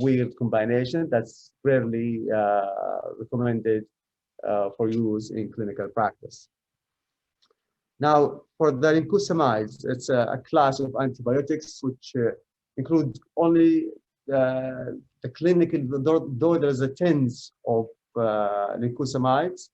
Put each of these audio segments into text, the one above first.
weird combination that's rarely recommended for use in clinical practice. Now, for the nicotinamides, it's a class of antibiotics which include only the clinical, though there's a tens of nicotinamides,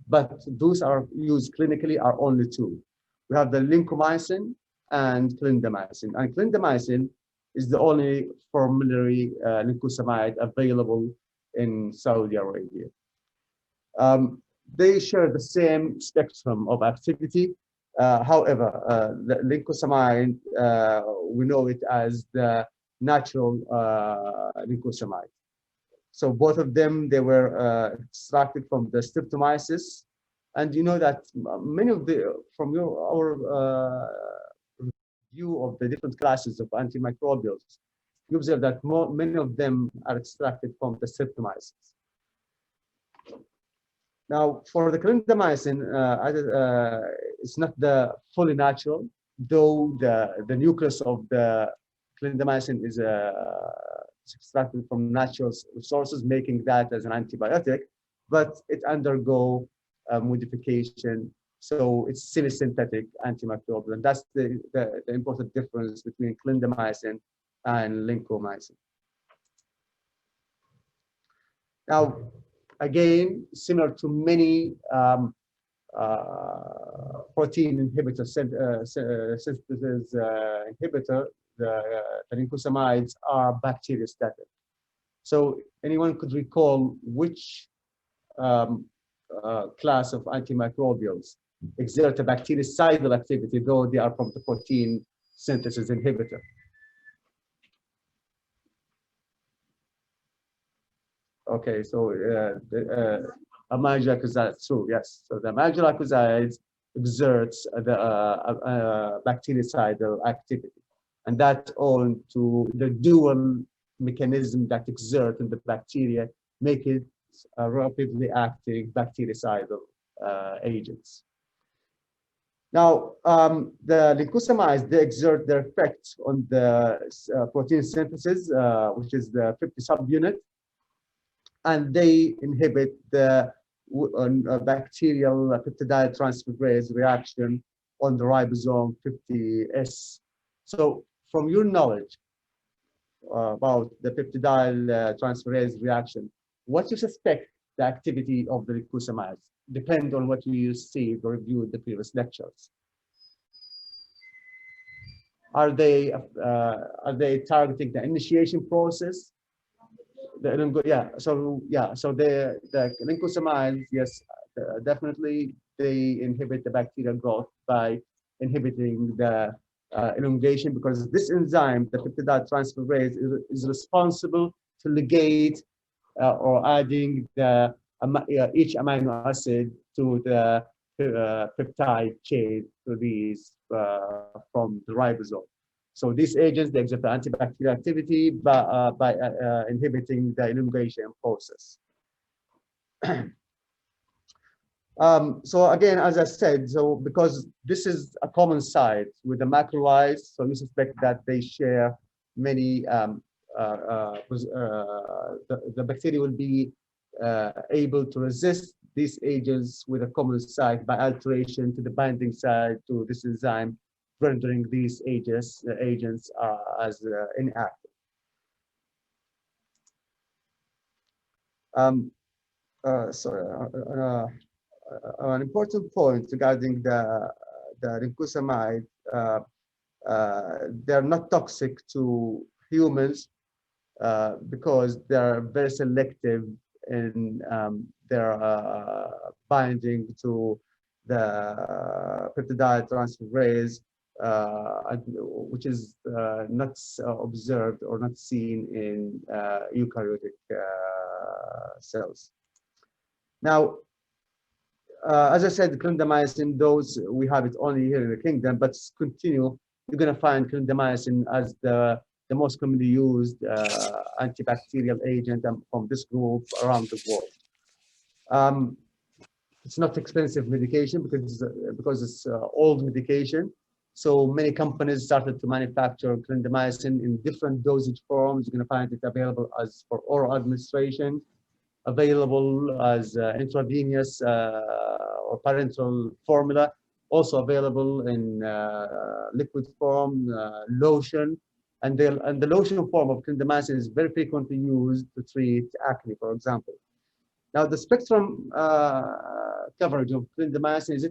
but those are used clinically are only two. We have the lincomycin and clindamycin. And clindamycin is the only formulary nicotinamide available in Saudi Arabia. They share the same spectrum of activity. However, the lincosamide, we know it as the natural lincosamide. So both of them, they were extracted from the streptomyces. And you know that many of from our view of the different classes of antimicrobials, you observe that many of them are extracted from the streptomyces. Now, for the clindamycin, it's not the fully natural, though the nucleus of the clindamycin is extracted from natural sources, making that as an antibiotic, but it undergo modification, so it's semi-synthetic antimicrobial, and that's the important difference between clindamycin and lincomycin. Now, again, similar to many protein inhibitor synthesis inhibitor, the nicotinamides are bacteriostatic. So anyone could recall which class of antimicrobials exert a bactericidal activity, though they are from the protein synthesis inhibitor? Okay, so amyloacuzide, true, yes. So the amyloacuzide exerts the bactericidal activity, and that owing to the dual mechanism that exert in the bacteria, make it rapidly acting bactericidal agents. Now, the lincosamides, they exert their effect on the protein synthesis, which is the 50 subunit, and they inhibit the bacterial peptide transferase reaction on the ribosome 50S. So from your knowledge about the peptide transferase reaction, what you suspect the activity of the lincosamides? Depend on what you see or reviewed in the previous lectures. Are they targeting the initiation process? So the lincosamides, yes, definitely they inhibit the bacterial growth by inhibiting the elongation, because this enzyme, the peptide transferase, is responsible to ligate or adding the each amino acid to the peptide chain to these from the ribosome. So these agents, they exert antibacterial activity by inhibiting the elongation process. So again, as I said, so because this is a common site with the macrolides, so we suspect that they share many, the bacteria will be able to resist these agents with a common site by alteration to the binding site to this enzyme, rendering these agents as inactive. An important point regarding the lincosamide, they're not toxic to humans because they're very selective in their binding to the peptide transferase, which is not observed or not seen in eukaryotic cells. Now, as I said, clindamycin, those we have it only here in the kingdom, but continue, you're going to find clindamycin as the most commonly used antibacterial agent from this group around the world. It's not expensive medication because it's old medication. So many companies started to manufacture clindamycin in different dosage forms. You're going to find it available as for oral administration, available as intravenous or parenteral formula, also available in liquid form, lotion. And the lotion form of clindamycin is very frequently used to treat acne, for example. Now, the spectrum coverage of clindamycin is